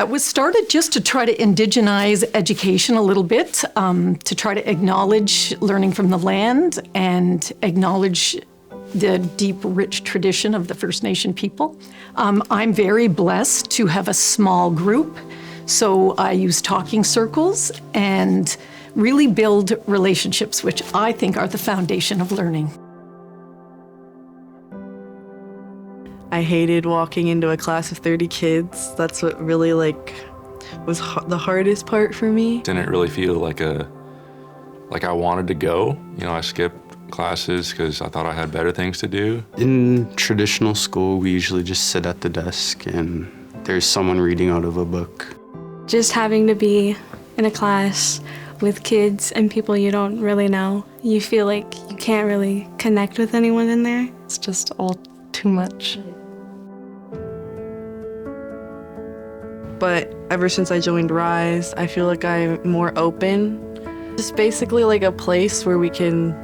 It was started just to try to indigenize education a little bit, to try to acknowledge learning from the land and acknowledge the deep, rich tradition of the First Nation people. I'm very blessed to have a small group, so I use talking circles and really build relationships, which I think are the foundation of learning. I hated walking into a class of 30 kids. That's what really was the hardest part for me. Didn't really feel like I wanted to go. You know, I skipped classes because I thought I had better things to do. In traditional school, we usually just sit at the desk and there's someone reading out of a book. Just having to be in a class with kids and people you don't really know, you feel like you can't really connect with anyone in there. It's just all too much. But ever since I joined R.I.S.E, I feel like I'm more open. It's basically like a place where we can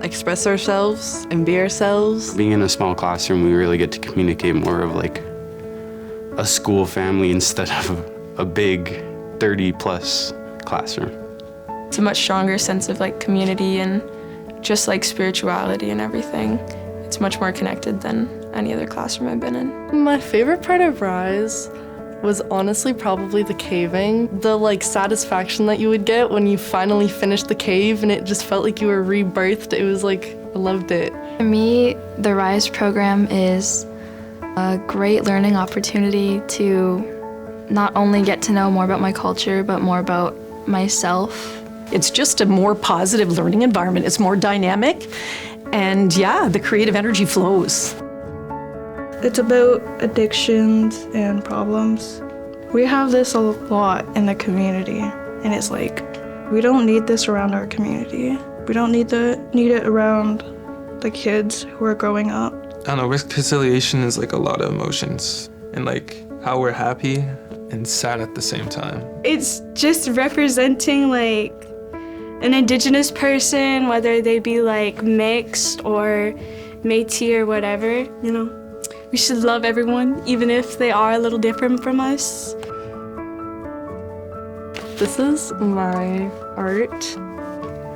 express ourselves and be ourselves. Being in a small classroom, we really get to communicate more of like a school family instead of a big 30-plus classroom. It's a much stronger sense of like community and just like spirituality and everything. It's much more connected than any other classroom I've been in. My favorite part of R.I.S.E was honestly probably the caving. The satisfaction that you would get when you finally finished the cave and it just felt like you were rebirthed. It was I loved it. For me, the R.I.S.E program is a great learning opportunity to not only get to know more about my culture, but more about myself. It's just a more positive learning environment. It's more dynamic, and yeah, the creative energy flows. It's about addictions and problems. We have this a lot in the community, and it's we don't need this around our community. We don't need it around the kids who are growing up. I don't know, reconciliation is a lot of emotions and how we're happy and sad at the same time. It's just representing an Indigenous person, whether they be mixed or Métis or whatever, you know. We should love everyone, even if they are a little different from us. This is my art.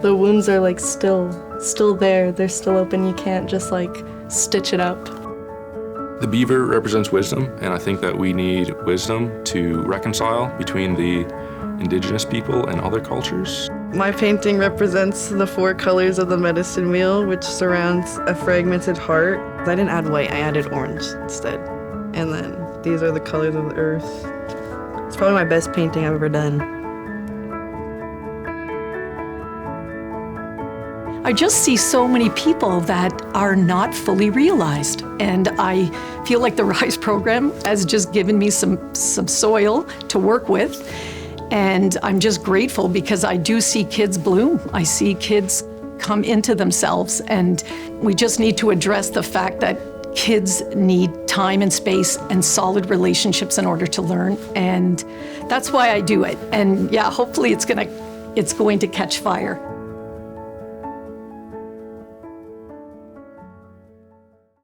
The wounds are still there. They're still open. You can't just stitch it up. The beaver represents wisdom, and I think that we need wisdom to reconcile between the Indigenous people and other cultures. My painting represents the 4 colors of the medicine wheel, which surrounds a fragmented heart. I didn't add white, I added orange instead. And then these are the colors of the earth. It's probably my best painting I've ever done. I just see so many people that are not fully realized, and I feel like the R.I.S.E program has just given me some soil to work with. And I'm just grateful because I do see kids bloom. I see kids come into themselves, and we just need to address the fact that kids need time and space and solid relationships in order to learn. And that's why I do it. And yeah, hopefully it's going to catch fire.